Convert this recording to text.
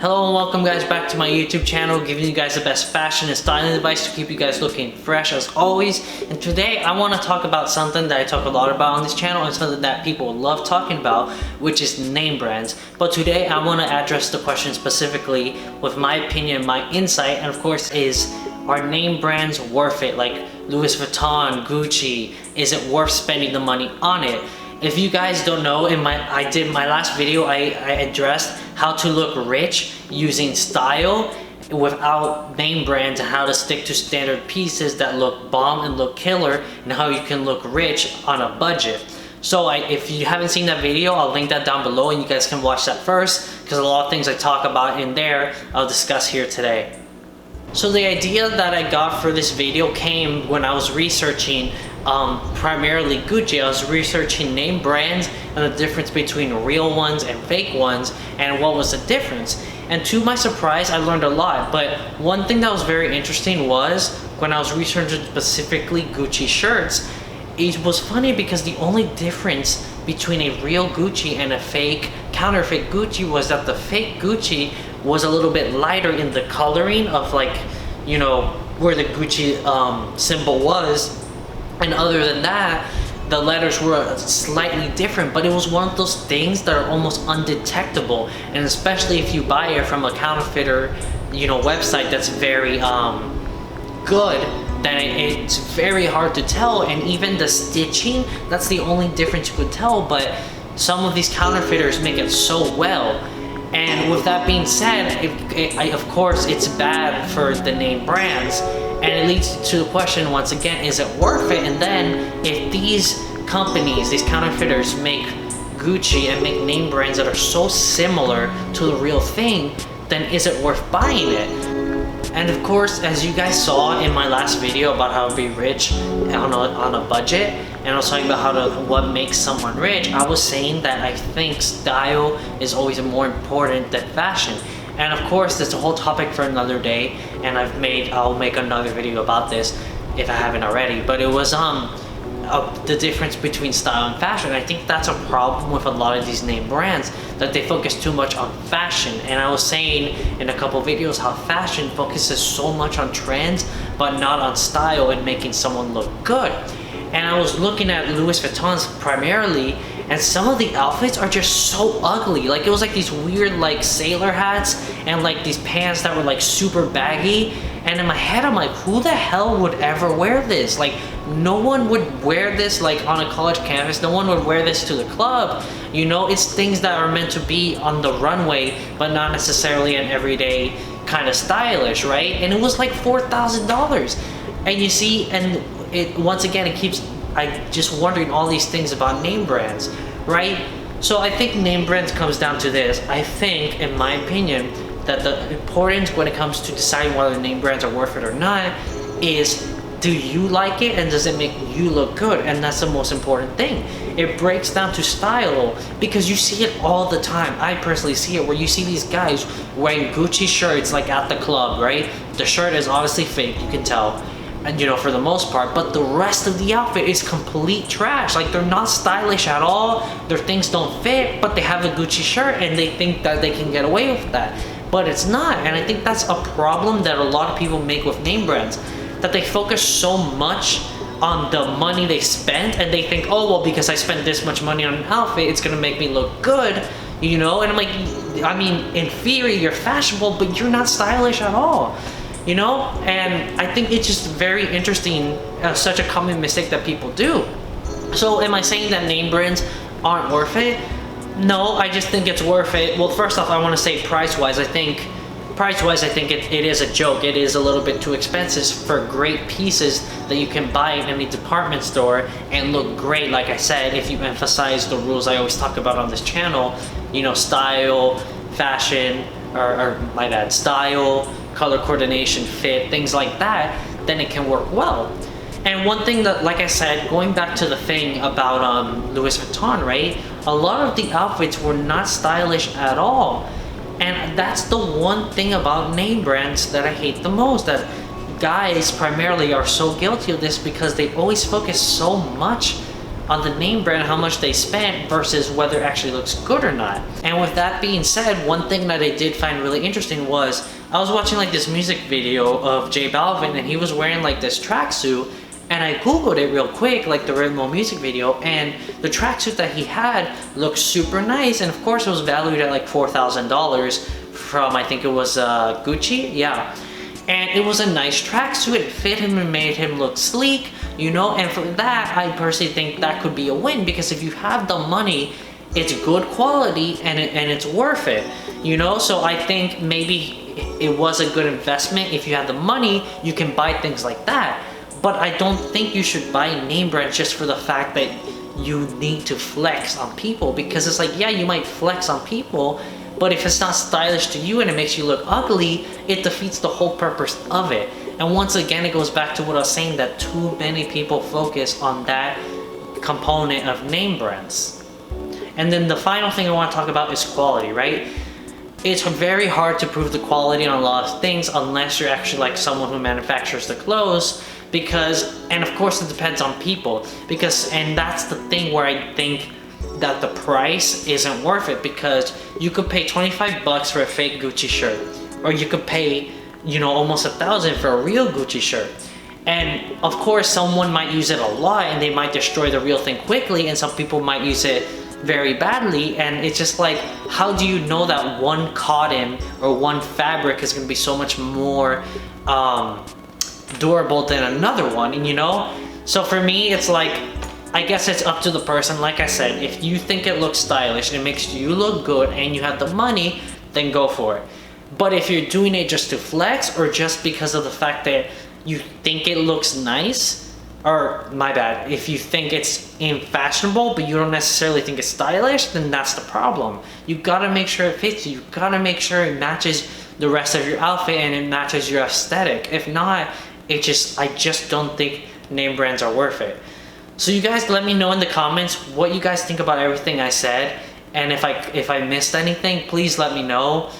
Hello and welcome guys back to my YouTube channel, giving you guys the best fashion and styling advice to keep you guys looking fresh as always. And today I want to talk about something that I talk a lot about on this channel and something that people love talking about, which is name brands. But today I want to address the question specifically with my opinion, my insight, and of course are name brands worth it? Like Louis Vuitton, Gucci, is it worth spending the money on it? If you guys don't know, I did my last video, I addressed how to look rich using style without name brands and how to stick to standard pieces that look bomb and look killer and how you can look rich on a budget. So if you haven't seen that video, I'll link that down below and you guys can watch that first because a lot of things I talk about in there I'll discuss here today. So the idea that I got for this video came when I was researching primarily Gucci. I was researching name brands and the difference between real ones and fake ones and what was the difference. And to my surprise, I learned a lot. But one thing that was very interesting was when I was researching specifically Gucci shirts, it was funny because the only difference between a real Gucci and a fake counterfeit Gucci was that the fake Gucci was a little bit lighter in the coloring of, like, you know, where the Gucci symbol was. And other than that, the letters were slightly different, but it was one of those things that are almost undetectable. And especially if you buy it from a counterfeiter, you know, website that's very good, then it's very hard to tell. And even the stitching, that's the only difference you could tell. But some of these counterfeiters make it so well. And with that being said, of course, it's bad for the name brands. And it leads to the question once again, is it worth it? And then if these companies, these counterfeiters make Gucci and make name brands that are so similar to the real thing, then is it worth buying it? And of course, as you guys saw in my last video about how to be rich on a budget, and I was talking about what makes someone rich, I was saying that I think style is always more important than fashion. And of course, that's a whole topic for another day, and I'll make another video about this if I haven't already. But it was the difference between style and fashion. I think that's a problem with a lot of these name brands, that they focus too much on fashion. And I was saying in a couple videos how fashion focuses so much on trends, but not on style and making someone look good. And I was looking at Louis Vuittons primarily, and some of the outfits are just so ugly. Like, it was like these weird like sailor hats and like these pants that were like super baggy. And in my head, I'm like, who the hell would ever wear this? Like, no one would wear this like on a college campus. No one would wear this to the club. You know, it's things that are meant to be on the runway, but not necessarily an everyday kind of stylish, right? And it was like $4,000. And you see, and it once again, I just wondering all these things about name brands, right? So I think name brands comes down to this. I think, in my opinion, that the importance when it comes to deciding whether name brands are worth it or not is, do you like it and does it make you look good? And that's the most important thing. It breaks down to style because you see it all the time. I personally see it where you see these guys wearing Gucci shirts like at the club, right? The shirt is obviously fake, you can tell. And you know, for the most part, but the rest of the outfit is complete trash. Like, they're not stylish at all, their things don't fit, but they have a Gucci shirt and they think that they can get away with that. But it's not, and I think that's a problem that a lot of people make with name brands, that they focus so much on the money they spent and they think, oh, well, because I spent this much money on an outfit, it's gonna make me look good, you know? And I'm like, I mean, in theory, you're fashionable, but you're not stylish at all. You know, and I think it's just very interesting, such a common mistake that people do. So am I saying that name brands aren't worth it? No, I just think it's worth it. Well, first off, I want to say price-wise, I think it is a joke. It is a little bit too expensive for great pieces that you can buy in any department store and look great. Like I said, if you emphasize the rules I always talk about on this channel, you know, style, fashion, style, color coordination, fit, things like that, then it can work well. And one thing that, like I said, going back to the thing about Louis Vuitton, right? A lot of the outfits were not stylish at all. And that's the one thing about name brands that I hate the most, that guys primarily are so guilty of this because they always focus so much on the name brand, how much they spent versus whether it actually looks good or not. And with that being said, one thing that I did find really interesting was I was watching like this music video of J Balvin, and he was wearing like this tracksuit, and I googled it real quick, like the original music video, and the tracksuit that he had looked super nice, and of course it was valued at like $4,000 from, I think it was Gucci, yeah. And it was a nice tracksuit, it fit him and made him look sleek, you know, and for that, I personally think that could be a win, because if you have the money, it's good quality and it's worth it, you know? So I think maybe it was a good investment. If you have the money, you can buy things like that. But I don't think you should buy name brands just for the fact that you need to flex on people, because it's like, yeah, you might flex on people, but if it's not stylish to you and it makes you look ugly, it defeats the whole purpose of it. And once again, it goes back to what I was saying, that too many people focus on that component of name brands. And then the final thing I want to talk about is quality, right? It's very hard to prove the quality on a lot of things unless you're actually like someone who manufactures the clothes, because, and of course it depends on people, because, and that's the thing where I think that the price isn't worth it, because you could pay 25 bucks for a fake Gucci shirt, or you could pay, you know, almost $1,000 for a real Gucci shirt. And of course someone might use it a lot and they might destroy the real thing quickly, and some people might use it very badly, and it's just like, how do you know that one cotton or one fabric is going to be so much more durable than another one, and you know? So for me, it's like, I guess it's up to the person. Like I said, if you think it looks stylish and it makes you look good and you have the money, then go for it. But if you're doing it just to flex, or just because of the fact that you think it looks nice, or my bad, if you think it's fashionable but you don't necessarily think it's stylish, then that's the problem. You gotta make sure it fits you. You gotta make sure it matches the rest of your outfit and it matches your aesthetic. If not, I just don't think name brands are worth it. So you guys let me know in the comments what you guys think about everything I said, and if I missed anything, please let me know.